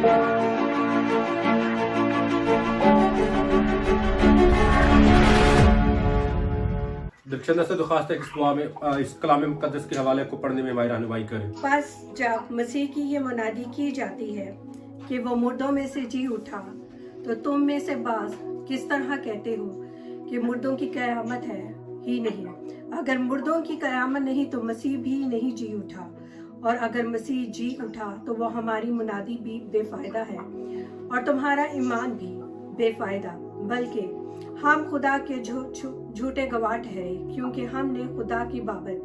दक्षिणा से दरख्वास्त है कि इस कलाम मुक़द्दस के हवाले को पढ़ने में हमारी रहनुमाई करें। बस जब मसीह की ये मुनादी की जाती है कि वो मुर्दों में से जी उठा, तो तुम में से बाज़ किस तरह कहते हो कि मुर्दों की क़यामत है ही नहीं। अगर मुर्दों की क़यामत नहीं तो मसीह भी नहीं जी उठा, और अगर मसीह जी उठा तो वो हमारी मुनादी भी बेफ़ायदा है और तुम्हारा ईमान भी बेफ़ायदा, बल्कि हम खुदा के झूठे गवाह ठहरे, क्योंकि हमने खुदा की बाबत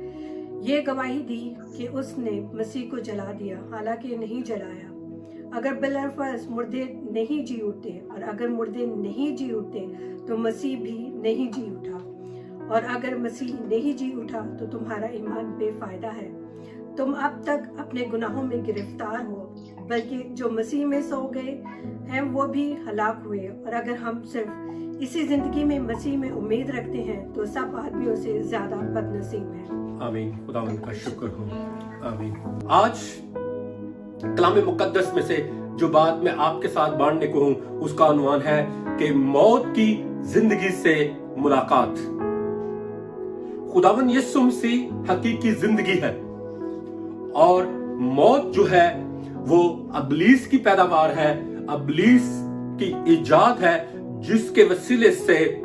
ये गवाही दी कि उसने मसीह को जला दिया, हालांकि नहीं जलाया। अगर बिलफर्ज मुर्दे नहीं जी उठते, और अगर मुर्दे नहीं जी उठते तो मसीह भी नहीं जी उठा, और अगर मसीह नहीं जी उठा तो तुम्हारा ईमान बेफ़ायदा है। तुम अब तक अपने गुनाहों में गिरफ्तार हो, बल्कि जो मसीह में सो गए हैं वो भी हलाक हुए। और अगर हम सिर्फ इसी जिंदगी में मसीह में उम्मीद रखते हैं तो सब आदमियों से ज्यादा बदनसीब हैं। आमीन। खुदावंद का शुक्र हो। आमीन। आज कलाम मुक़द्दस में से जो बात मैं आपके साथ बांटने को हूं उसका उन्वान है कि मौत की जिंदगी से मुलाकात। खुदावंद यीशु मसीह हकीकी जिंदगी है, और मौत जो है वो अबलीस की पैदावार है, अबलीस की इजाद है, जिसके वसीले से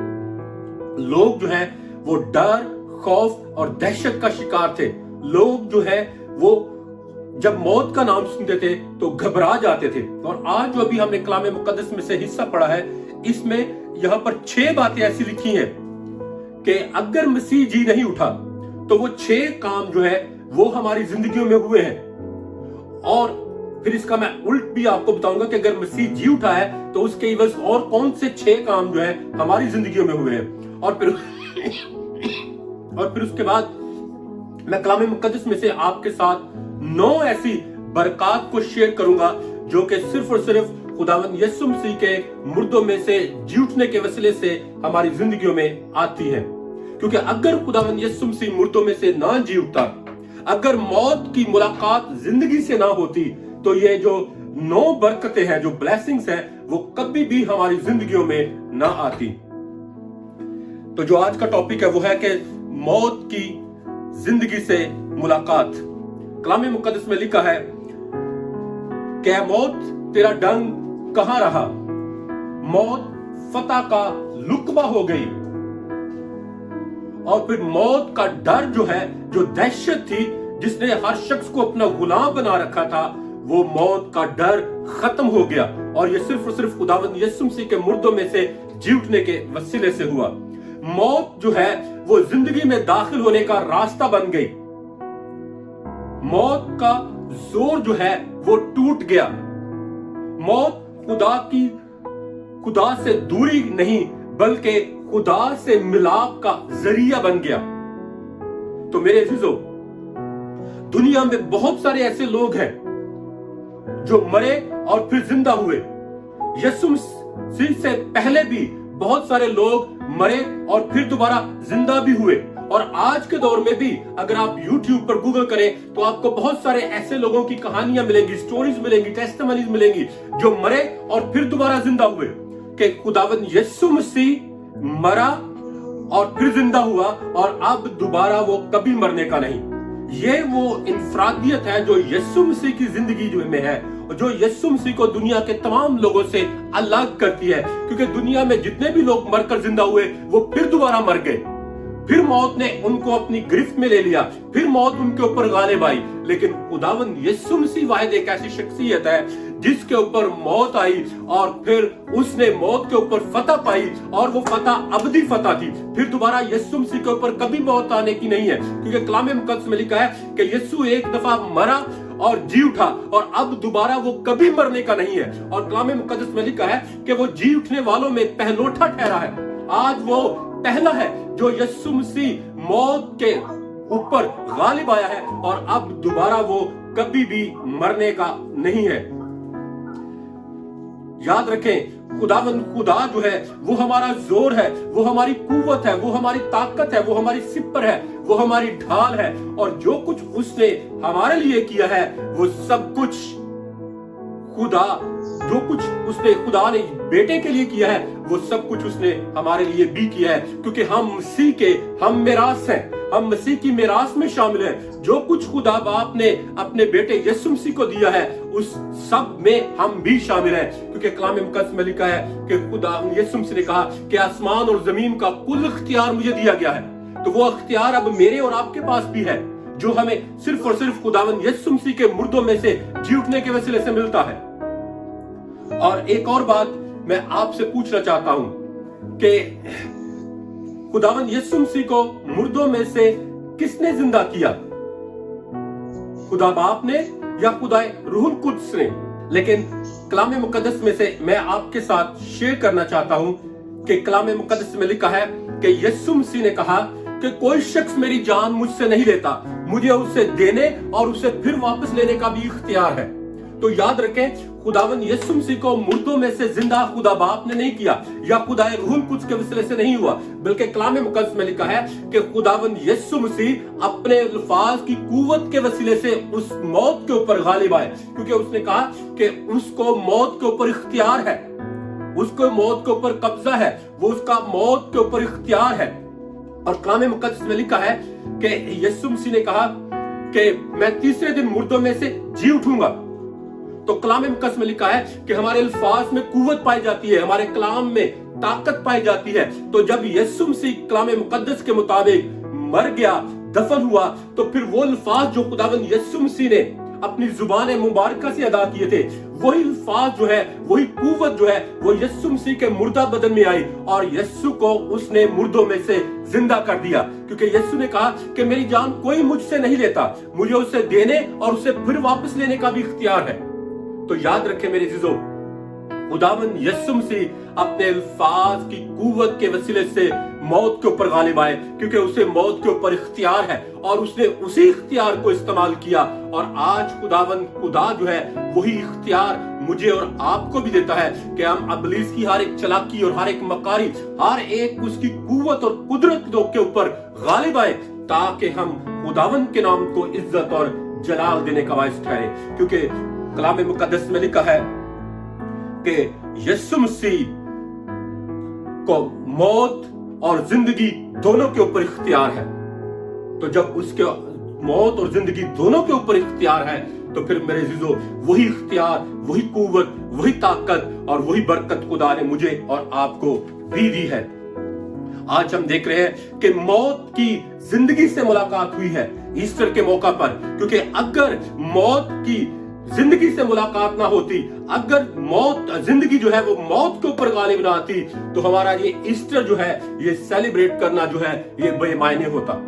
लोग जो है वो डर, खौफ और दहशत का शिकार थे। लोग जो है वो जब मौत का नाम सुनते थे तो घबरा जाते थे। और आज जो अभी हमने कलाम मुक़द्दस में से हिस्सा पढ़ा है, इसमें यहाँ पर 6 बातें ऐसी लिखी हैं कि अगर मसीह जी नहीं उठा तो वो 6 काम जो है वो हमारी जिंदगियों में हुए हैं। और फिर इसका मैं उल्ट भी आपको बताऊंगा कि अगर मसीह जी उठा है तो उसके इवज और कौन से 6 काम जो है हमारी जिंदगियों में हुए हैं। और फिर उसके बाद मैं कलाम मुक़द्दस में से आपके साथ 9 ऐसी बरकत को शेयर करूंगा जो कि सिर्फ और सिर्फ खुदावंद यीशु मसीह के मुर्दों में से जी उठने के वसीले से हमारी जिंदगियों में आती है। क्योंकि अगर खुदावंद यीशु मसीह मुर्दों में से ना जी उठता, अगर मौत की मुलाकात जिंदगी से ना होती, तो ये जो 9 बरकतें हैं, जो ब्लेसिंग्स हैं, वो कभी भी हमारी जिंदगियों में ना आती। तो जो आज का टॉपिक है वो है कि मौत की जिंदगी से मुलाकात। कलाम मुक़द्दस में लिखा है कि मौत तेरा डंग कहां रहा, मौत फतह का लुकमा हो गई। और फिर मौत का डर जो है, जो दहशत थी जिसने हर शख्स को अपना गुलाम बना रखा था, वो मौत का डर खत्म हो गया। और ये सिर्फ और सिर्फ खुदावंद यीशु मसीह के मुर्दों में से जी उठने के वसीले से हुआ। मौत जो है वो जिंदगी में दाखिल होने का रास्ता बन गई। मौत का जोर जो है वो टूट गया। मौत खुदा से दूरी नहीं बल्कि खुदा से मिलाप का जरिया बन गया। तो मेरे अजीजों, दुनिया में बहुत सारे ऐसे लोग हैं जो मरे और फिर जिंदा हुए। यीशु मसीह से पहले भी बहुत सारे लोग मरे और फिर दोबारा जिंदा भी हुए। और आज के दौर में भी अगर आप YouTube पर गूगल करें तो आपको बहुत सारे ऐसे लोगों की कहानियां मिलेंगी, स्टोरीज मिलेंगी, टेस्टिमनीज मिलेंगी जो मरे और फिर दोबारा जिंदा हुए। कि खुदावंद यीशु मसीह मरा और फिर जिंदा हुआ और अब दोबारा वो कभी मरने का नहीं। ये वो इनफरादियत है जो यीशु मसीह की जिंदगी में है, जो यीशु मसीह को दुनिया के तमाम लोगों से अलग करती है। क्योंकि दुनिया में जितने भी लोग मरकर जिंदा हुए वो फिर दोबारा मर गए, फिर मौत ने उनको अपनी गिरफ्त में ले लिया, फिर मौत उनके ऊपर गालिब आई। लेकिन खुदावंद यीशु मसीह वाहिद एक ऐसी शख्सियत है जिसके ऊपर मौत आई और फिर उसने मौत के ऊपर फतह पाई, और वो फतह अबदी फतह थी। फिर दोबारा यीशु मसीह के ऊपर कभी मौत आने की नहीं है। क्योंकि कलाम मुक़द्दस में लिखा है कि यीशु एक दफा मरा और जी उठा और अब दोबारा वो कभी मरने का नहीं है। और कलाम मुक़द्दस में लिखा है कि वो जी उठने वालों में पहलोठा ठहरा है। आज वो पहला है जो यीशु मसीह मौत के ऊपर गालिब आया है और अब दोबारा वो कभी भी मरने का नहीं है। याद रखें, खुदा जो है वो हमारा जोर है, वो हमारी कुव्वत है, वो हमारी ताकत है, वो हमारी सिपर है, वो हमारी ढाल है। और जो कुछ उसने हमारे लिए किया है वो सब कुछ खुदा जो कुछ उसने खुदा ने बेटे के लिए किया है वो सब कुछ उसने हमारे लिए भी किया है, क्योंकि हम मसीह के हम मिरास हैं, हम मसीह की मिरास में शामिल हैं। जो कुछ खुदा बाप ने अपने बेटे यीशु मसीह को दिया है उस सब में हम भी शामिल हैं, क्योंकि कलाम मुकद्दस में लिखा है कि खुदा यीशु मसीह ने कहा कि आसमान और जमीन का कुल इख्तियार मुझे दिया गया है। तो वो इख्तियार अब मेरे और आपके पास भी है, जो हमें सिर्फ और सिर्फ खुदावंद यीशु मसीह के मुर्दों में से जी उठने के वसीले से मिलता है। और एक और बात मैं आपसे पूछना चाहता हूं कि खुदावंद यीशु मसीह को मुर्दों में से किसने जिंदा किया, खुदा बाप ने या खुदा रूहुल कुद्स ने? लेकिन कलाम मुकद्दस में से मैं आपके साथ शेयर करना चाहता हूं कि कलाम मुकद्दस में लिखा है कि यीशु मसीह ने कहा कि कोई शख्स मेरी जान मुझसे नहीं लेता, मुझे उसे देने और उसे फिर वापस लेने का भी इख्तियार है। तो याद रखें, खुदावंद यीशु मसीह को मुर्दों में से जिंदा खुदा बाप ने नहीं किया या खुदा रूहुल कुद्स के वसीले से नहीं हुआ, बल्कि कलाम मुकद्दस में लिखा है कि खुदावंद यीशु मसीह अपने अल्फाज की कुव्वत के वसीले से उस मौत के ऊपर गालिब आए, क्योंकि उसने कहा कि उसको मौत के ऊपर इख्तियार है, उसको मौत के ऊपर कब्जा है, वो उसका मौत के ऊपर इख्तियार है। और कलाम मुकद्दस में लिखा है कि यीशु मसीह ने कहा कि मैं तीसरे दिन मुर्दों में से जी उठूंगा। तो कलाम मुकद्दस में लिखा है कि हमारे अल्फाज में कुव्वत पाई जाती है, हमारे कलाम में ताकत पाई जाती है। तो जब यीशु मसीह कलाम मुकद्दस के मुताबिक मर गया, दफन हुआ, तो फिर वो अल्फाज जो खुदावंद यीशु मसीह ने अपनी जुबान मुबारक से अदा किए थे, वही अल्फाज जो है, वही कुव्वत जो है, वो यीशु मसीह के मुर्दा बदन में आई और यीशु को उसने मुर्दों में से जिंदा कर दिया, क्योंकि यीशु ने कहा कि मेरी जान कोई मुझसे नहीं लेता, मुझे उसे देने और उसे फिर वापस लेने का भी इख्तियार है। तो याद रखें मेरे अज़ीज़ों, खुदावंद यीशु मसीह अपने अल्फाज की कुव्वत के वसीले से मौत के ऊपर गालिब आए, क्योंकि उसे मौत के ऊपर इख्तियार है और उसने उसी इख्तियार को इस्तेमाल किया। और आज खुदा जो है वही इख्तियार मुझे और आपको भी देता है कि हम इब्लीस की हर एक चालाकी और हर एक मकारी, हर एक उसकी कुव्वत और कुदरत के ऊपर गालिब आए, ताकि हम खुदावंद के नाम को इज्जत और जलाल देने का बाइस ठहरे। क्योंकि कलाम मुकद्दस में लिखा है कि यीशु मसीह को मौत और जिंदगी दोनों के ऊपर इख्तियार है। तो जब उसके मौत और जिंदगी दोनों के ऊपर इख्तियार है, तो फिर मेरे अज़ीज़ों वही इख्तियार, वही कुव्वत, वही ताकत और वही बरकत खुदा ने मुझे और आपको भी दी है। आज हम देख रहे हैं कि मौत की जिंदगी से मुलाकात हुई है ईस्टर के मौका पर, क्योंकि अगर मौत की जिंदगी से मुलाकात ना होती, अगर मौत जिंदगी जो है वो मौत के ऊपर गालिब ना आती, तो हमारा ये ईस्टर जो है, ये सेलिब्रेट करना जो है, ये बेमायने होता।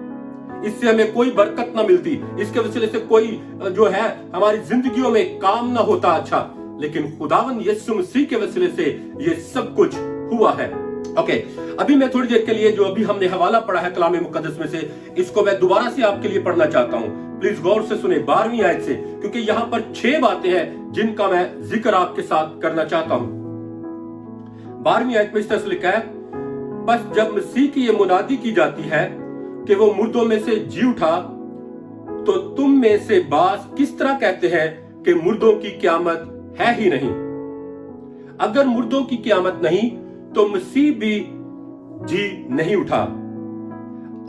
इससे हमें कोई बरकत ना मिलती, इसके वसीले से कोई जो है हमारी जिंदगियों में काम ना होता अच्छा। लेकिन खुदावंद यीशु मसीह के वसीले से ये सब कुछ हुआ है। ओके, अभी मैं थोड़ी देर के लिए जो अभी हमने हवाला पढ़ा है कलाम मुकद्दस में से, इसको मैं दोबारा से आपके लिए पढ़ना चाहता हूं। प्लीज गौर से सुने 12वीं आयत से, क्योंकि यहां पर 6 बातें हैं जिनका मैं जिक्र आपके साथ करना चाहता हूं। 12वीं आयत में इस तरह से लिखा है, बस जब मसीह की ये मुनादी की जाती है कि वो मुर्दों में से जी उठा, तो तुम में से बास किस तरह कहते हैं कि मुर्दों की क़यामत है ही नहीं। अगर मुर्दों की क़यामत नहीं तो मसीह भी जी नहीं उठा,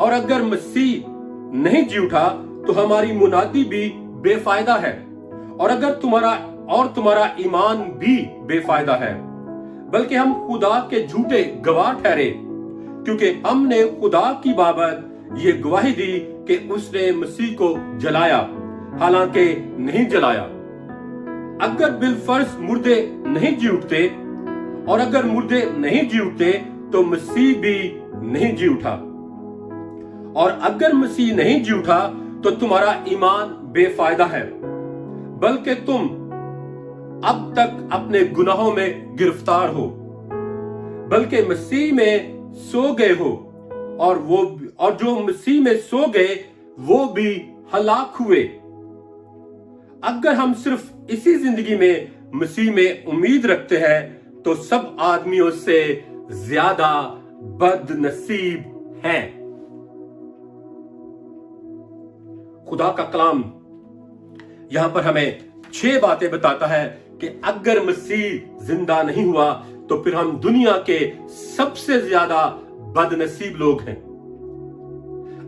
और अगर मसीह नहीं जी उठा तो हमारी मुनादी भी बेफायदा है, और अगर तुम्हारा ईमान भी बेफायदा है, बल्कि हम खुदा के झूठे गवाह ठहरे, क्योंकि हमने खुदा की बाबत ये गवाही दी कि उसने मसीह को जलाया, हालांकि नहीं जलाया। अगर बिलफर्ज मुर्दे नहीं जी उठते, और अगर मुर्दे नहीं जी उठते तो मसीह भी नहीं जी उठा, और अगर मसीह नहीं जी उठा तो तुम्हारा ईमान बेफायदा है, बल्कि तुम अब तक अपने गुनाहों में गिरफ्तार हो, बल्कि मसीह में सो गए हो, और जो मसीह में सो गए वो भी हलाक हुए। अगर हम सिर्फ इसी जिंदगी में मसीह में उम्मीद रखते हैं तो सब आदमियों से ज्यादा बदनसीब हैं। खुदा का कलाम यहां पर हमें 6 बातें बताता है कि अगर मसीह जिंदा नहीं हुआ तो फिर हम दुनिया के सबसे ज्यादा बदनसीब लोग हैं।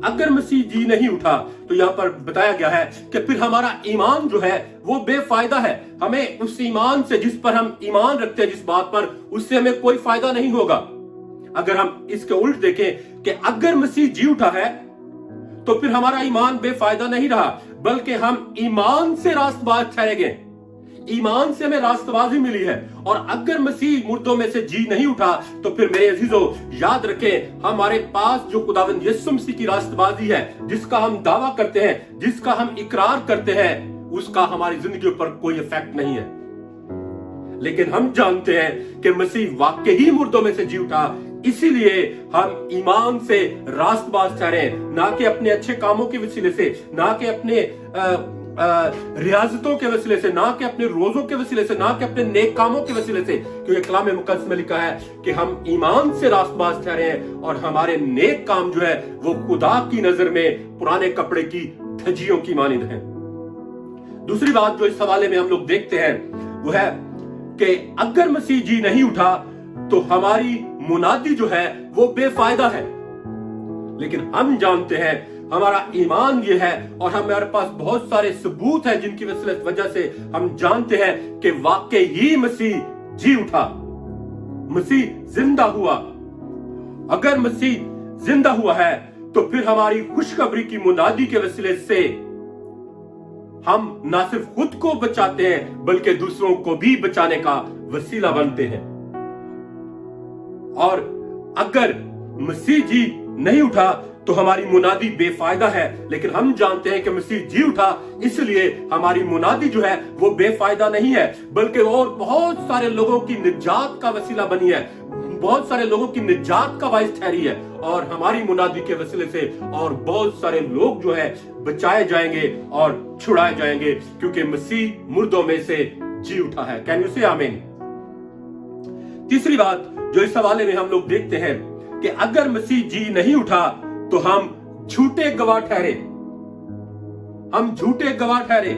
अगर मसीह जी नहीं उठा तो यहां पर बताया गया है कि फिर हमारा ईमान जो है वो बेफायदा है। हमें उस ईमान से, जिस पर हम ईमान रखते हैं, जिस बात पर, उससे हमें कोई फायदा नहीं होगा। अगर हम इसके उल्ट देखें कि अगर मसीह जी उठा है तो फिर हमारा ईमान बेफायदा नहीं रहा, बल्कि हम ईमान से रास्तबाज ठहरे गए। ईमान से हमें रास्तबाजी मिली है। और अगर मसीह मुर्दों में से जी नहीं उठा तो फिर मेरे अजीजों याद रखें, हमारे पास जो खुदावंद यीशु मसीह की रास्तबाजी है, जिसका हम दावा करते हैं, जिसका हम इकरार करते हैं, उसका हमारी जिंदगी पर कोई इफेक्ट नहीं है। लेकिन हम जानते हैं कि मसीह वाकई ही मुर्दों में से जी उठा, इसीलिए हम ईमान से रास्तबाज ठहरे, ना कि अपने अच्छे कामों के वसीले से, ना कि अपने रियाजतों के वसीले से, ना कि अपने रोजों के वसीले से, ना कि अपने नेक कामों के वसीले से, क्योंकि कलाम मुकद्दस में लिखा है कि हम ईमान से रास्तबाज ठहरे हैं और हमारे नेक काम जो है वो खुदा की नजर में पुराने कपड़े की धज्जियों की मानिंद है। दूसरी बात जो इस हवाले में हम लोग देखते हैं वो है कि अगर मसीह जी नहीं उठा तो हमारी मुनादी जो है वो बेफायदा है। लेकिन हम जानते हैं, हमारा ईमान ये है और हमारे पास बहुत सारे सबूत हैं जिनकी वजह से हम जानते हैं कि वाकई ही मसीह जी उठा, मसीह जिंदा हुआ। अगर मसीह जिंदा हुआ है तो फिर हमारी खुशखबरी की मुनादी के वसीले से हम न सिर्फ खुद को बचाते हैं बल्कि दूसरों को भी बचाने का वसीला बनते हैं। और अगर मसीह जी नहीं उठा तो हमारी मुनादी बेफायदा है। लेकिन हम जानते हैं कि मसीह जी उठा, इसलिए हमारी मुनादी जो है वो बेफायदा नहीं है, बल्कि और बहुत सारे लोगों की निजात का वसीला बनी है, बहुत सारे लोगों की निजात का बाइस ठहरी है। और हमारी मुनादी के वसीले से और बहुत सारे लोग जो है बचाए जाएंगे और छुड़ाए जाएंगे, क्योंकि मसीह मुर्दों में से जी उठा है। कैन यू से आमीन। तीसरी बात जो इस हवाले में हम लोग देखते हैं कि अगर मसीह जी नहीं उठा तो हम झूठे गवाह ठहरे, हम झूठे गवाह ठहरे।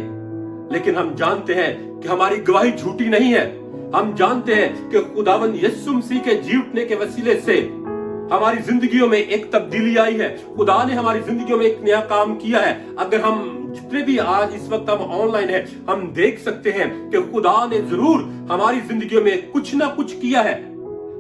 लेकिन हम जानते हैं कि हमारी गवाही झूठी नहीं है। हम जानते हैं कि खुदावंद यीशु मसीह के जी उठने के वसीले से हमारी जिंदगियों में एक तब्दीली आई है। खुदा ने हमारी जिंदगियों में एक नया काम किया है। अगर हम जितने भी आज इस वक्त हम ऑनलाइन है, हम देख सकते हैं कि खुदा ने जरूर हमारी जिंदगियों में कुछ ना कुछ किया है,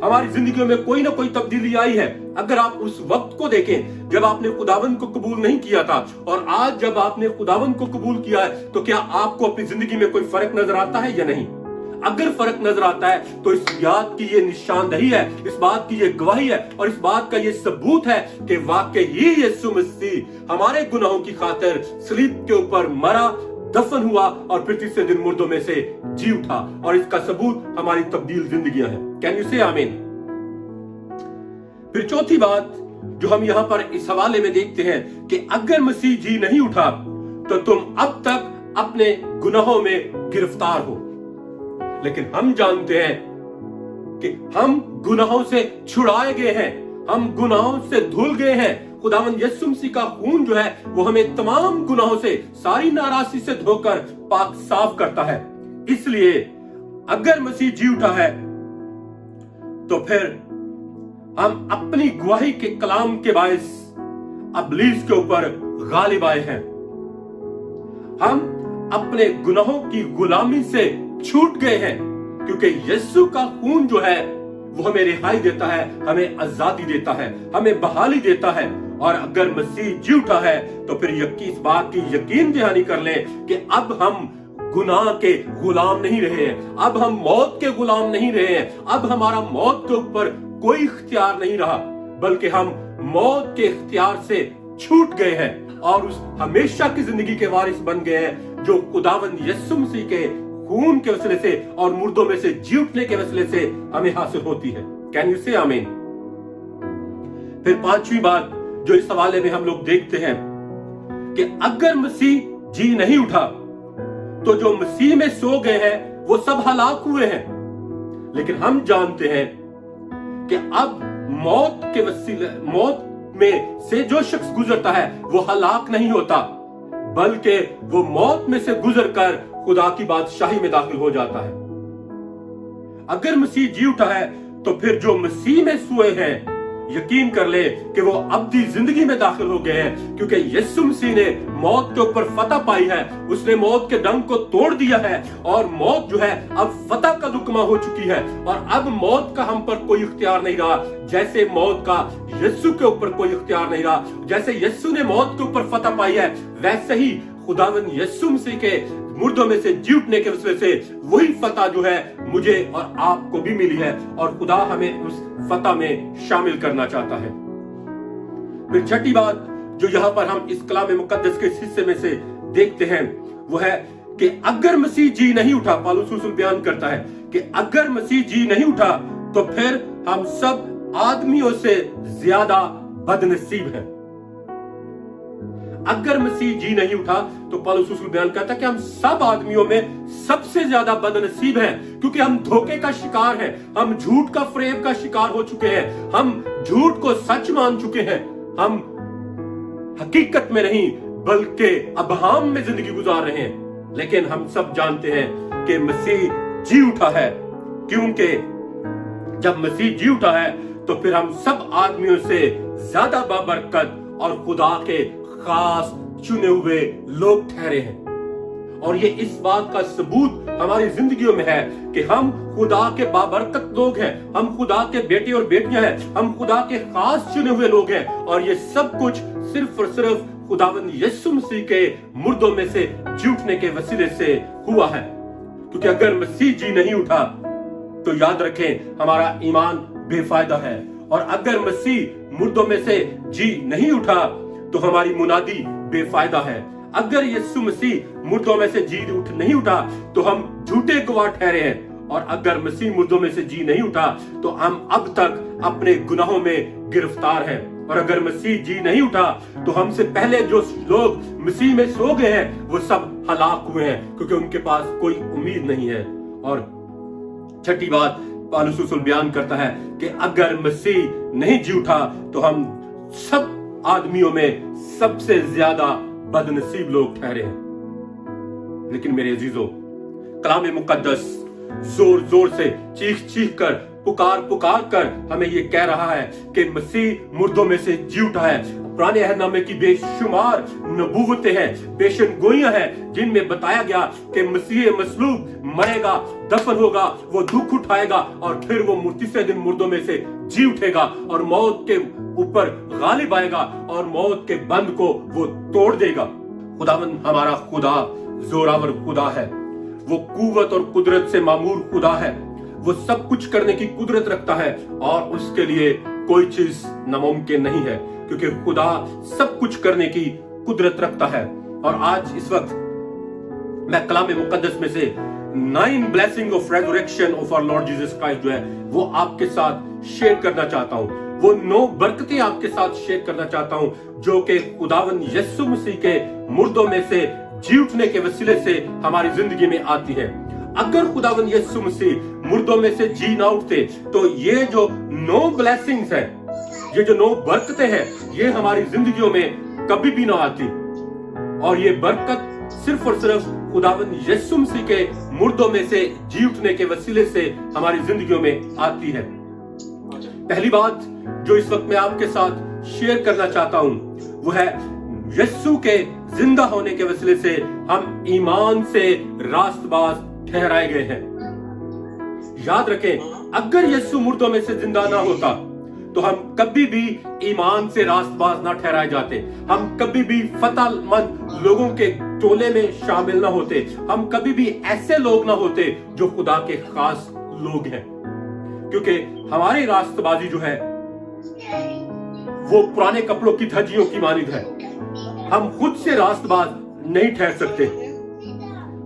हमारी जिंदगियों में कोई ना कोई तब्दीली आई है। अगर आप उस वक्त को देखें जब आपने खुदावंद को कबूल नहीं किया था और आज जब आपने खुदावंद को कबूल किया है, तो क्या आपको अपनी जिंदगी में कोई फर्क नजर आता है या नहीं? अगर फर्क नजर आता है तो इस बात की ये निशानदही है, इस बात की ये गवाही है और इस बात का ये सबूत है कि वाकई ही यीशु मसीह हमारे गुनाहों की खातिर सलीब के ऊपर मरा, दफन हुआ और फिर तीसरे दिन मुर्दों में से जी उठा। और इसका सबूत हमारी तब्दील जिंदगियां हैं। कैन यू से आमीन। फिर चौथी बात जो हम यहां पर इस हवाले में देखते हैं कि अगर मसीह जी नहीं उठा तो तुम अब तक अपने गुनाहों में गिरफ्तार हो। लेकिन हम जानते हैं कि हम गुनाहों से छुड़ाए गए हैं, हम गुनाहों से धुल गए हैं। खुदावंद यीशु मसीह का खून जो है वो हमें तमाम गुनाहों से, सारी नाराजगी से धोकर पाक साफ करता है। इसलिए अगर मसीह जी उठा है तो फिर हम अपनी गवाही के कलाम के बायस इब्लीस के ऊपर गालिब आए हैं। हम अपने गुनाहों की गुलामी से छूट गए हैं, क्योंकि यीशु का खून जो है वो हमें रिहाई देता है, हमें आजादी देता है, हमें बहाली देता है। और अगर मसीह जी उठा है तो फिर इस बात की यकीन दहानी कर लें कि अब हम गुनाह के गुलाम नहीं रहे हैं, अब हम मौत के गुलाम नहीं रहे हैं, अब हमारा मौत के ऊपर कोई इख्तियार नहीं रहा, बल्कि हम मौत के इख्तियार से छूट गए हैं और उस हमेशा की जिंदगी के वारिस बन गए हैं जो खुदावंद यीशु मसीह के खून के वसीले से और मुर्दों में से जी उठने के वसीले से हमें हासिल होती है। कैन यू से आमीन। फिर पांचवी बात जो इस हवाले में हम लोग देखते हैं कि अगर मसीह जी नहीं उठा तो जो मसीह में सो गए हैं वो सब हलाक हुए हैं। लेकिन हम जानते हैं कि अब मौत में से जो शख्स गुजरता है वो हलाक नहीं होता, बल्कि वो मौत में से गुजरकर खुदा की बादशाही में दाखिल हो जाता है। अगर मसीह जी उठा है तो फिर जो मसीह में सोए हैं यकीन कर ले कि वो अब्दी जिंदगी में दाखिल हो गए हैं, क्योंकि यीशु मसीह ने मौत के ऊपर फतह पाई है। उसने मौत के डंक को तोड़ दिया है और मौत जो है अब फतह का दुकमा हो चुकी है और अब मौत का हम पर कोई इख्तियार नहीं रहा। जैसे मौत का यीशु के ऊपर कोई इख्तियार नहीं रहा, जैसे यीशु ने मौत के ऊपर फतह पाई है, वैसे ही खुदावंद यीशु मसीह के मुर्दों में से जी उठने के वजह से वही फतह जो है मुझे और आपको भी मिली है और खुदा हमें उस फतह में शामिल करना चाहता है। फिर छठी बात जो यहाँ पर हम इस कलाम मुकद्दस के हिस्से में से देखते हैं वो है कि अगर मसीह जी नहीं उठा, पौलुस रसूल बयान करता है कि अगर मसीह जी नहीं उठा तो फिर हम सब आदमियों से ज्यादा बदनसीब हैं। अगर मसीह जी नहीं उठा तो पौलुस रसूल बयान करता है कि हम सब आदमियों में सबसे ज्यादा बदनसीब हैं, क्योंकि हम धोखे का शिकार हैं, हम झूठ का फ्रेब का शिकार हो चुके हैं, हम झूठ को सच मान चुके हैं, हम हकीकत में नहीं बल्कि अबहाम में जिंदगी गुजार रहे हैं। लेकिन हम सब जानते हैं कि मसीह जी उठा है, क्योंकि जब मसीह जी उठा है तो फिर हम सब आदमियों से ज्यादा बाबरकत और खुदा के खास चुने हुए लोग ठहरे हैं। और ये इस बात का सबूत हमारी जिंदगियों में है कि हम खुदा के बाबरकत लोग हैं, हम खुदा के बेटे और बेटियां हैं, हम खुदा के खास चुने हुए लोग हैं। और ये सब कुछ सिर्फ और सिर्फ खुदावंद यीशु मसीह के मुर्दों में से जी उठने के वसीले से हुआ है। क्योंकि अगर मसीह जी नहीं उठा तो याद रखें हमारा ईमान बेफायदा है, और अगर मसीह मुर्दों में से जी नहीं उठा तो हमारी मुनादी बेफायदा है। अगर यीशु मसीह मुर्दों में से जी नहीं उठा तो हम झूठे गवाह ठहरे हैं, और अगर मसीह मुर्दों में से जी नहीं उठा तो हम अब तक अपने गुनाहों में गिरफ्तार हैं। और अगर मसीह जी नहीं उठा तो हमसे पहले जो लोग मसीह में सो गए हैं वो सब हलाक हुए हैं, क्योंकि उनके पास कोई उम्मीद नहीं है। और छठी बात पौलुस रसूल बयान करता है कि अगर मसीह नहीं जी उठा तो हम सब आदमियों में सबसे ज्यादा बदनसीब लोग ठहरे हैं। लेकिन मेरे अजीजों, कलाम मुकद्दस जोर जोर से चीख चीख कर पुकार पुकार कर हमें ये कह रहा है कि मसीह मुर्दों में से जी उठा है। पुराने अहदनामे की बेशुमार नबूवतें हैं, पेशनगोइयां हैं, जिनमें बताया गया कि मसीह मसलूब मरेगा, दफन होगा, वो दुख उठाएगा और फिर वो तीसरे दिन मुर्दों में से जी उठेगा और मौत के ऊपर गालिब आएगा और मौत के बंद को वो तोड़ देगा। खुदावंद हमारा खुदा जोरावर खुदा है, वो कुव्वत और कुदरत से मामूर खुदा है, वो सब कुछ करने की कुदरत रखता है और उसके लिए कोई चीज नामुमकिन नहीं है, क्योंकि खुदा सब कुछ करने की कुदरत रखता है। और आज इस वक्त मैं कलाम मुकद्दस में से 9 blessing of resurrection of our Lord Jesus Christ जो है वो आपके साथ शेयर करना चाहता हूं। वो 9 बरकतें आपके साथ शेयर करना चाहता हूं जो कि खुदावंद यीशु मसीह के मुर्दों में से जी उठने के वसीले से हमारी जिंदगी में आती है। अगर खुदावंद यीशु मसीह मुर्दों में से जी ना उठते तो ये जो 9 ब्लेसिंग्स है, ये जो 9 बरकतें हैं, ये हमारी जिंदगियों में कभी भी ना आती। और ये बरकत सिर्फ और सिर्फ खुदावंद यीशु मसीह के मुर्दों में से जी उठने के वसीले से हमारी जिंदगियों में आती है। पहली बात जो इस वक्त मैं आपके साथ शेयर करना चाहता हूं वो है यीशु के जिंदा होने के वसीले से हम ईमान से रास्तबाज ठहराए गए हैं। याद रखें, अगर यीशु मुर्दों में से जिंदा ना होता तो हम कभी भी ईमान से रास्तबाज ना ठहराए जाते, हम कभी भी फतहमंद लोगों के टोले में शामिल ना होते, हम कभी भी ऐसे लोग ना होते जो खुदा के खास लोग हैं। क्योंकि हमारी रास्तबाजी जो है वो पुराने कपड़ों की धज्जियों की मानिंद है। हम खुद से रास्तबाज नहीं ठहर सकते,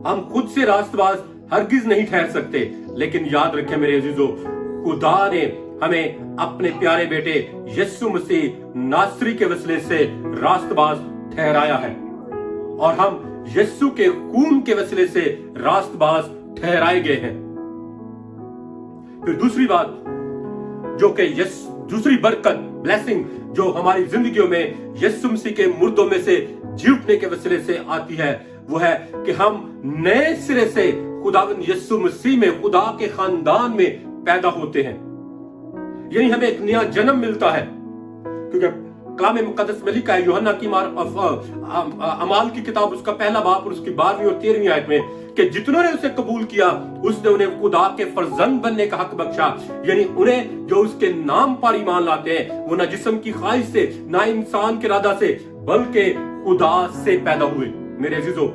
हम खुद से रास्तबाज हरगिज नहीं ठहर सकते। लेकिन याद रखें मेरे अजीजों, खुदा ने हमें अपने प्यारे बेटे यीशु मसीह नासरी के वसीले से रास्तबाज ठहराया है और हम यीशु के खून के वसीले से रास्तबाज ठहराए गए हैं। फिर दूसरी बात जो कि दूसरी बरकत ब्लेसिंग जो हमारी जिंदगियों में यीशु मसीह के मुर्दों में से जी उठने के वसीले से आती है वो है कि हम नए सिरे से खुदावंद यीशु मसीह में, खुदा के खानदान में पैदा होते हैं। यही हमें एक नया जन्म मिलता है, क्योंकि कलाम मुकद्दस में लिखा है, यूहन्ना की अमाल की किताब उसका पहला बाब और उसकी 12वीं और 13वीं आयत में, कि जितनों ने उसे कबूल किया उसने उन्हें खुदा के फर्जंद बनने का हक बख्शा। यानी उन्हें जो उसके नाम पर ईमान लाते हैं वो ना जिस्म की ख्वाहिश से, ना इंसान के इरादा से, बल्कि खुदा से पैदा हुए। मेरे अजीजों,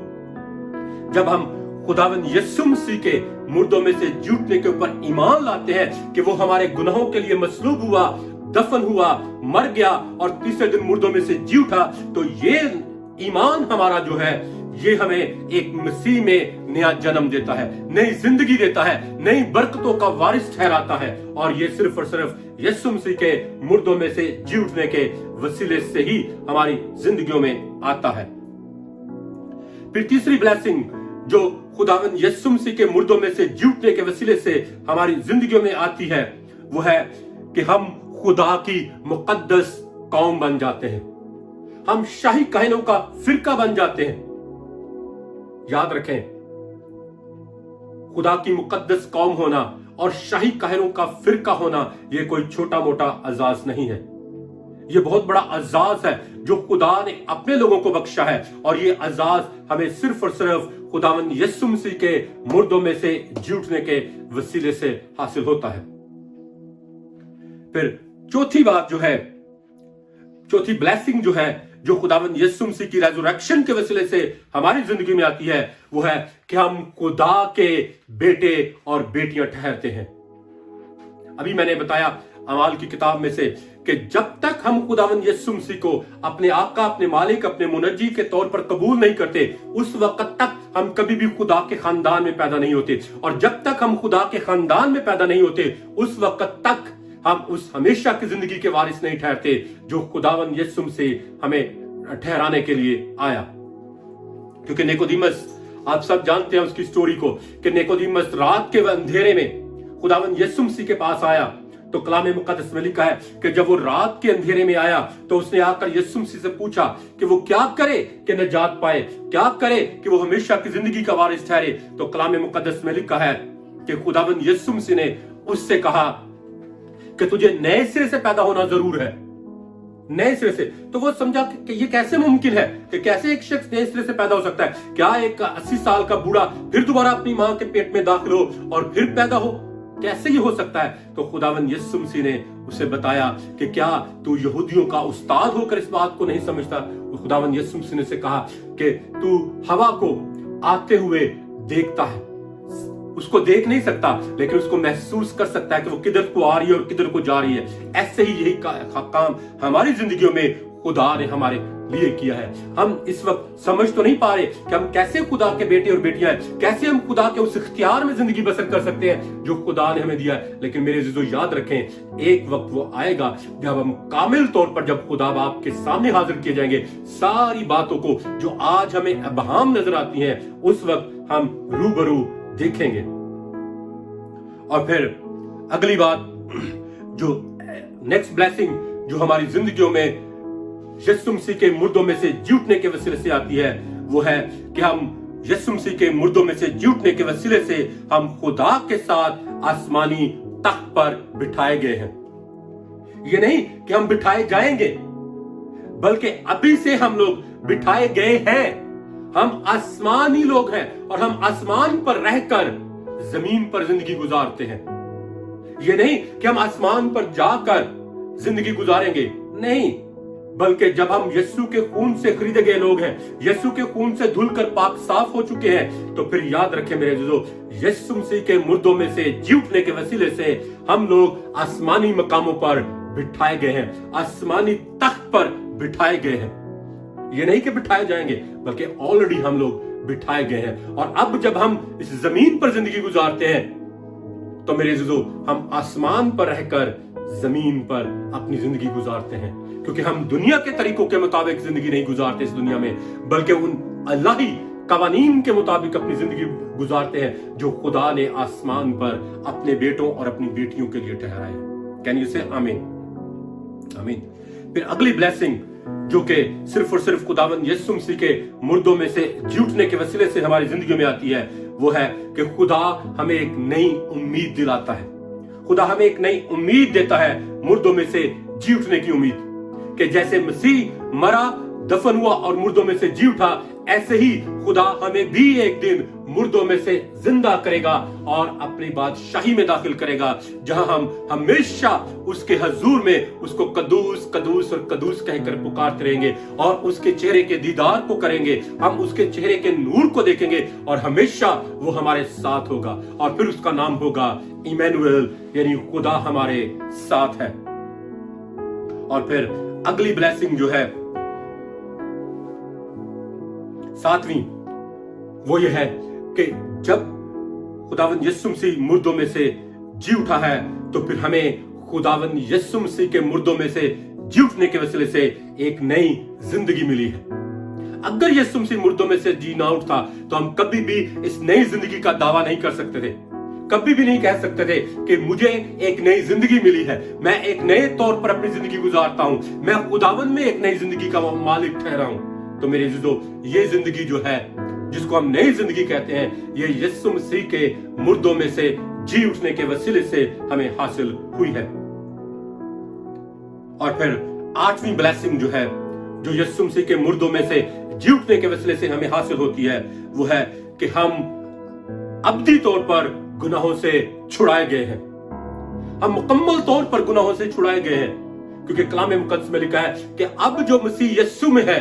जब हम खुदावंद यीशु मसीह के मुर्दों में से जी उठने के ऊपर ईमान लाते हैं कि वो हमारे गुनाहों के लिए मसलूब हुआ, दफन हुआ, मर गया और तीसरे दिन मुर्दों में से जी उठा, तो ये ईमान हमारा जो है ये हमें एक मसीह में नया जन्म देता है, नई जिंदगी देता है, नई बरकतों का वारिस ठहराता है। और ये सिर्फ और सिर्फ यीशु मसीह के मुर्दों में से जी उठने के वसीले से ही हमारी जिंदगियों में आता है। फिर तीसरी ब्लेसिंग जो खुदावंद यीशु मसीह के मुर्दों में से जी उठने के वसीले से हमारी जिंदगियों में आती है, वो है कि हम खुदा की मुकद्दस कौम बन जाते हैं। हम शाही कहनों का फिरका बन जाते हैं। याद रखें, खुदा की मुकद्दस कौम होना और शाही कहनों का फिरका होना ये कोई छोटा मोटा अजाज नहीं है। ये बहुत बड़ा अजाज है जो खुदा ने अपने लोगों को बख्शा है, और ये अजाज हमें सिर्फ और सिर्फ खुदावंद यीशु मसीह के मुर्दों में से जी उठने के वसीले से हासिल होता है। फिर चौथी बात जो है, चौथी ब्लेसिंग जो है, जो खुदावंद यीशु मसीह की रेजरेक्शन के वसीले से हमारी जिंदगी में आती है, वो है कि हम खुदा के बेटे और बेटियां ठहरते हैं। अभी मैंने बताया अमाल की किताब में से कि जब तक हम खुदावंद यीशु मसीह को अपने आका, अपने मालिक, अपने मुनज्जी के तौर पर कबूल नहीं करते, उस वक्त तक हम कभी भी खुदा के खानदान में पैदा नहीं होते। और जब तक हम खुदा के खानदान में पैदा नहीं होते, उस वक्त तक हम उस हमेशा की जिंदगी के वारिस नहीं ठहरते जो खुदावंद यीशु मसीह हमें ठहराने के लिए आया। क्योंकि निकोदेमुस, आप सब जानते हैं उसकी स्टोरी को, कि निकोदेमुस रात के अंधेरे में खुदावंद यीशु मसीह के पास आया। तो कलाम मुकद्दस में लिखा है कि जब वो रात के अंधेरे में आया तो उसने आकर यीशु मसीह से पूछा कि वो क्या करे कि नजात पाए, क्या करे कि वो हमेशा की जिंदगी का वारिस ठहरे। तो कलाम मुकद्दस में लिखा है कि खुदावंद यीशु मसीह ने उससे कहा कि तुझे नए सिरे से पैदा होना जरूर है, नए सिरे से। तो वो समझा कि ये कैसे मुमकिन है, कि कैसे एक शख्स नए सिरे से पैदा हो सकता है? क्या एक 80 साल का बूढ़ा फिर दोबारा अपनी मां के पेट में दाखिल हो और फिर पैदा हो? कैसे ये हो सकता है? तो खुदावंद यीशु मसीह ने उसे बताया कि क्या तू यहूदियों का उस्ताद होकर इस बात को नहीं समझता? खुदावंद यीशु मसीह ने उसे कहा कि तू हवा को आते हुए देखता है, उसको देख नहीं सकता लेकिन उसको महसूस कर सकता है कि वो किधर को आ रही है और किधर को जा रही है। ऐसे ही यही काम हमारी जिंदगियों में खुदा ने हमारे लिए किया है। हम इस वक्त समझ तो नहीं पा रहे कि हम कैसे खुदा के बेटे और बेटियां हैं, कैसे हम खुदा के उस इख्तियार में जिंदगी बसर कर सकते हैं जो खुदा ने हमें दिया है। लेकिन मेरे अज़ीज़ों, याद रखें, एक वक्त वो आएगा जब हम कामिल तौर पर, जब खुदा बाप के सामने हाजिर किए जाएंगे, सारी बातों को जो आज हमें अबहाम नजर आती हैं, उस वक्त हम रूबरू देखेंगे। और फिर अगली बात, जो नेक्स्ट ब्लेसिंग जो हमारी जिंदगियों में यीशु मसीह के मुर्दों में से जी उठने के वसीले से आती है, वो है कि हम यीशु मसीह के मुर्दों में से जी उठने के वसीले से हम खुदा के साथ आसमानी तख्त पर बिठाए गए हैं। ये नहीं कि हम बिठाए जाएंगे, बल्कि अभी से हम लोग बिठाए गए हैं। हम आसमानी लोग हैं और हम आसमान पर रहकर जमीन पर जिंदगी गुजारते हैं। ये नहीं कि हम आसमान पर जाकर जिंदगी गुजारेंगे, नहीं, बल्कि जब हम यीशु के खून से खरीदे गए लोग हैं, यीशु के खून से धुलकर पाक साफ हो चुके हैं, तो फिर याद रखें मेरे अज़ीज़ों, यीशु मसीह के मुर्दों में से जी उठने के वसीले से हम लोग आसमानी मकामों पर बिठाए गए हैं, आसमानी तख्त पर बिठाए गए हैं। ये नहीं कि बिठाए जाएंगे, बल्कि ऑलरेडी हम लोग बिठाए गए हैं। और अब जब हम इस जमीन पर जिंदगी गुजारते हैं, तो मेरे अज़ीज़ों, हम आसमान पर रहकर जमीन पर अपनी जिंदगी गुजारते हैं, क्योंकि हम दुनिया के तरीकों के मुताबिक जिंदगी नहीं गुजारते इस दुनिया में, बल्कि उन अल्लाही कवानीन के मुताबिक अपनी जिंदगी गुजारते हैं जो खुदा ने आसमान पर अपने बेटों और अपनी बेटियों के लिए ठहराए। कैन यू से आमीन? आमीन। फिर अगली ब्लेसिंग जो कि सिर्फ और सिर्फ खुदावंद यीशु मसीह के मुर्दों में से जी उठने के वसीले से हमारी जिंदगी में आती है, वो है कि खुदा हमें एक नई उम्मीद दिलाता है। खुदा हमें एक नई उम्मीद देता है, मुर्दों में से जी उठने की उम्मीद, कि जैसे मसीह मरा, दफन हुआ और मुर्दों में से जी उठा, ऐसे ही खुदा हमें भी एक दिन मुर्दों में से जिंदा करेगा और अपनी बादशाही में दाखिल करेगा, जहां हम हमेशा उसके हजूर में उसको कदूस कदूस और कदूस कहकर पुकारते रहेंगे और उसके चेहरे के दीदार को करेंगे। हम उसके चेहरे के नूर को देखेंगे और हमेशा वो हमारे साथ होगा और फिर उसका नाम होगा इमैनुएल, यानी खुदा हमारे साथ है। और फिर अगली ब्लेसिंग जो है, सातवीं, वो ये है कि जब खुदावंद यीशु मसीह मुर्दों में से जी उठा है तो फिर हमें खुदावंद यीशु मसीह के मुर्दों में से जी उठने के वसीले से एक नई जिंदगी मिली है। अगर यीशु मसीह मुर्दों में से जी ना उठता तो हम कभी भी इस नई जिंदगी का दावा नहीं कर सकते थे, कभी भी नहीं कह सकते थे कि मुझे एक नई जिंदगी मिली है, मैं एक नए तौर पर अपनी जिंदगी गुजारता हूं, मैं खुदावंद में एक नई जिंदगी का मालिक ठहरा हूं। तो मेरे अजीजों, ये जिंदगी जो है जिसको हम नई जिंदगी कहते हैं, ये यीशु मसीह के मुर्दों में से जी उठने के वसीले से हमें हासिल हुई है। और फिर आठवीं ब्लेसिंग जो है, जो यीशु मसीह के मुर्दों में से जी उठने के वसीले से हमें हासिल होती है, वो है कि हम अब्दी तौर पर गुनाहों से छुड़ाए गए हैं। हम मुकम्मल तौर पर गुनाहों से छुड़ाए गए हैं, क्योंकि कलाम मुकद्दस में लिखा है कि अब जो मसीह यीशु में है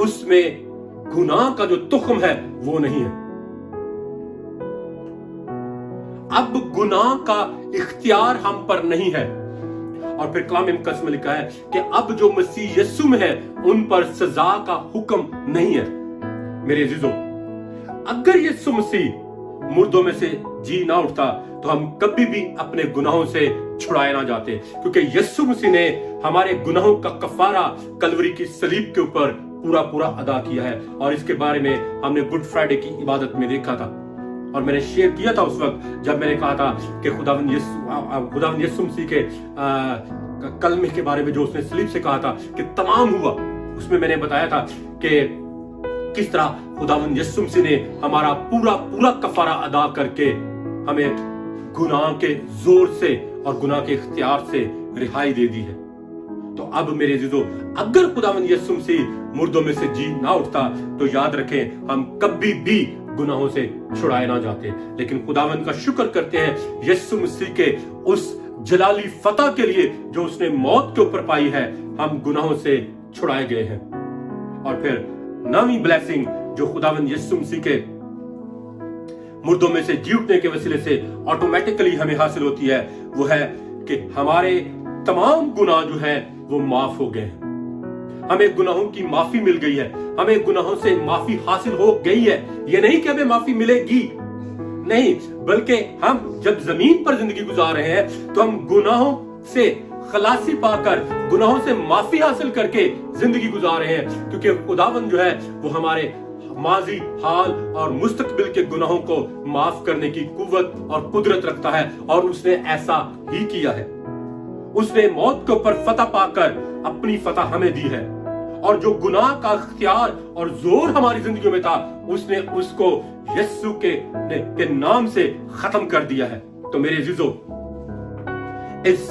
उसमें गुनाह का जो तुख्म है वो नहीं है। अब गुनाह का इख्तियार हम पर नहीं है। और फिर कलाम मुकद्दस में लिखा है कि अब जो मसीह यीशु में है उन पर सजा का हुक्म नहीं है। मेरे अजीजों, अगर यीशु मसीह मुर्दों में से जी ना उठता तो हम कभी भी अपने गुनाहों से छुड़ाए ना जाते, क्योंकि यीशु मसीह ने हमारे गुनाहों का कफारा कलवरी की सलीब के ऊपर पूरा अदा किया है। और इसके बारे में हमने गुड फ्राइडे की इबादत में देखा था और मैंने शेयर किया था उस वक्त जब मैंने कहा था कि खुदावंद यीशु मसीह के कलमे के बारे में जो उसने सलीब से कहा था कि तमाम हुआ, उसमें मैंने बताया था कि किस तरह खुदावंद यीशु मसीह ने हमारा पूरा कफारा अदा करके हमें गुनाह के जोर से और गुनाह के इख्तियार से रिहाई दे दी है। तो अब मेरे अजीजों, अगर खुदावंद यीशु मसीह मुर्दों में से जी ना उठता तो याद रखें हम कभी भी गुनाहों से छुड़ाए ना जाते। लेकिन खुदावंद का शुक्र करते हैं यीशु मसीह के उस जलाली फतह के लिए जो उसने मौत के ऊपर पाई है, हम गुनाहों से छुड़ाए गए हैं। और फिर नवीं ब्लेसिंग जो खुदावंद यीशु मसीह के मुर्दों में से जी उठने के वसीले से ऑटोमेटिकली हमें हासिल होती है, वो है कि हमारे तमाम गुनाह जो है वो माफ हो गए हैं। हमें गुनाहों की माफी मिल गई है, हमें गुनाहों से माफी हासिल हो गई है। ये नहीं कि हमें माफी मिलेगी, नहीं, बल्कि हम जब जमीन पर जिंदगी गुजार रहे हैं तो हम गुनाहों से खलासी पाकर, गुनाहों से माफी हासिल करके जिंदगी गुजार रहे हैं, क्योंकि खुदावंद जो है वो हमारे माजी, हाल और मुस्तकबिल के गुनाहों को माफ करने की कुव्वत और कुदरत रखता है और उसने ऐसा ही किया है। उसने मौत के ऊपर फतह पाकर अपनी फतह हमें दी है और जो गुनाह का इख्तियार और जोर हमारी जिंदगी में था उसने उसको यीशु के नाम से खत्म कर दिया है। तो मेरे अजीजों, इस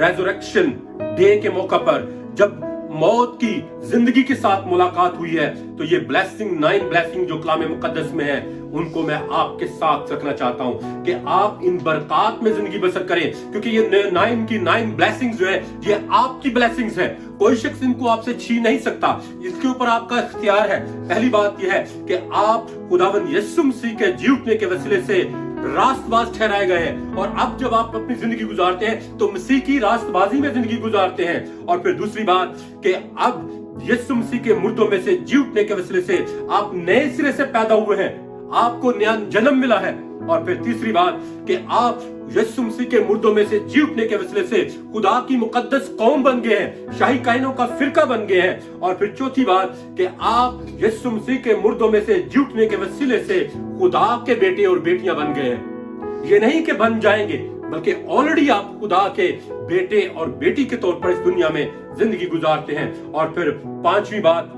रेजरेक्शन डे के मौका पर जब मौत की जिंदगी के साथ मुलाकात हुई है तो ये ब्लेसिंग, 9 ब्लेसिंग जो कलाम मुकद्दस में है, उनको मैं आपके साथ रखना चाहता हूं कि आप इन बरकत में जिंदगी बसर करें, क्योंकि ये 9 ब्लेसिंग्स जो है ये आपकी ब्लेसिंग्स है। कोई शख्स इनको आपसे छीन नहीं सकता, इसके ऊपर आपका इख्तियार है। पहली बात यह है कि आप खुदावंद यीशु मसीह के जी उठने के वसीले से रास्तबाज ठहराए गए हैं और अब जब आप अपनी जिंदगी गुजारते हैं तो मसीह की रास्तबाजी में जिंदगी गुजारते हैं। और फिर दूसरी बात कि अब यीशु मसीह के मुर्दों में से जी उठने के वसीले से आप नए सिरे से पैदा हुए हैं, आपको नया जन्म मिला है। और फिर तीसरी बात कि आप यीशु मसीह के मुर्दों में से जी उठने के वसीले से खुदा की मुकद्दस कौम बन गए हैं, शाही कायनों का फिरका बन गए हैं। और फिर चौथी बात कि आप यीशु मसीह के मुर्दों में से जी उठने के वसीले से खुदा के बेटे और बेटियां बन गए हैं। ये नहीं कि बन जाएंगे, बल्कि ऑलरेडी आप खुदा के बेटे और बेटी के तौर पर इस दुनिया में जिंदगी गुजारते हैं। और फिर पांचवी बात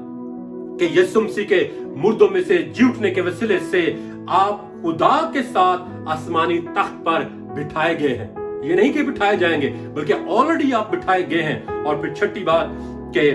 कि यीशु मसीह के मुर्दों में से जी उठने के वसीले से आप खुदा के साथ आसमानी तख्त पर बिठाए गए हैं। ये नहीं कि बिठाए जाएंगे, बल्कि ऑलरेडी आप बिठाए गए हैं। और फिर छठी बात कि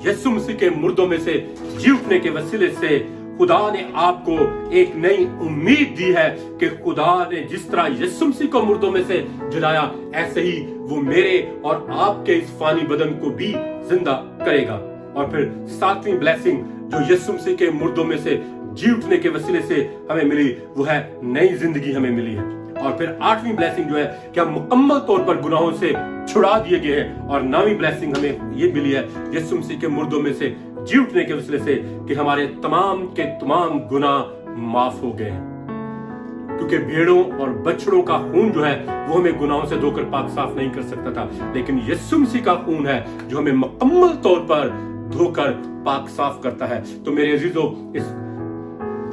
यीशु मसीह के मुर्दों में से जी उठने के वसीले से खुदा ने आपको एक नई उम्मीद दी है कि खुदा ने जिस तरह यीशु मसीह को मुर्दों में से जिलाया, ऐसे ही वो मेरे और आपके इस फानी बदन को भी जिंदा करेगा। और फिर सातवीं ब्लेसिंग जो यीशु मसीह के मुर्दों में से जी उठने के वसीले से हमें मिली, वो है नई जिंदगी हमें मिली है। और फिर आठवीं ब्लेसिंग जो है कि हम मुकम्मल तौर पर गुनाहों से छुड़ा दिए गए हैं। और नौवीं ब्लेसिंग हमें ये मिली है यीशु मसीह के मुर्दों में से जी उठने के वसीले से कि हमारे तमाम के तमाम गुनाह माफ हो गए हैं। क्योंकि भेड़ों और बछड़ों का खून जो है वो हमें गुनाहों से धोकर पाक साफ नहीं कर सकता था, लेकिन यीशु मसीह का खून है जो हमें मुकम्मल तौर पर धोकर पाक साफ करता है। तो मेरे अजीजों, इस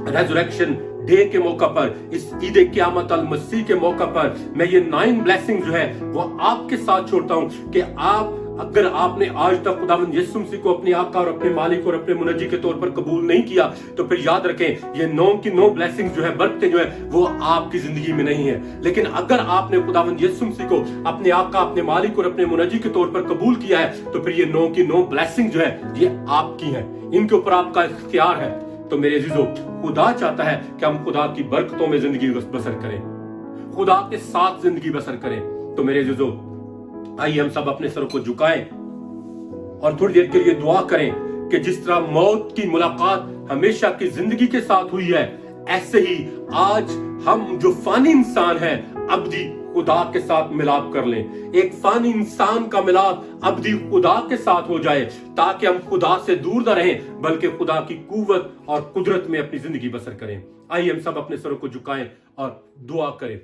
रेजरेक्शन डे के मौका पर, इस ईद क़यामत अल मसीह के मौका पर मैं ये 9 ब्लेसिंग जो है वो आपके साथ छोड़ता हूं कि आप, अगर आपने आज तक खुदावंद यीशु मसीह को अपने आका और अपने मालिक और अपने मुनज्जी के तौर पर कबूल नहीं किया, तो फिर याद रखें ये 9 की 9 ब्लेसिंग जो है, बरकतें जो है, वो आपकी जिंदगी में नहीं है। लेकिन अगर आपने खुदावंद यीशु मसीह को अपने आका, अपने मालिक और अपने मुनज्जी के तौर पर कबूल किया है, तो फिर ये 9 की 9 ब्लेसिंग जो है ये आपकी है, इनके ऊपर आपका इख्तियार है। तो मेरे अजीजों, खुदा चाहता है कि हम खुदा की बरकतों में जिंदगी बसर करें, खुदा के साथ जिंदगी बसर करें। तो मेरे अजीजों, आइए हम सब अपने सर को झुकाएं और थोड़ी देर के लिए दुआ करें कि जिस तरह मौत की मुलाकात हमेशा की जिंदगी के साथ हुई है, ऐसे ही आज हम जो फानी इंसान हैं अब्दी खुदा के साथ मिलाप कर लें। एक फानी इंसान का मिलाप अब्दी खुदा के साथ हो जाए, ताकि हम खुदा से दूर न रहें, बल्कि खुदा की कुव्वत और कुदरत में अपनी जिंदगी बसर करें। आइए हम सब अपने सरों को झुकाएं और दुआ करें।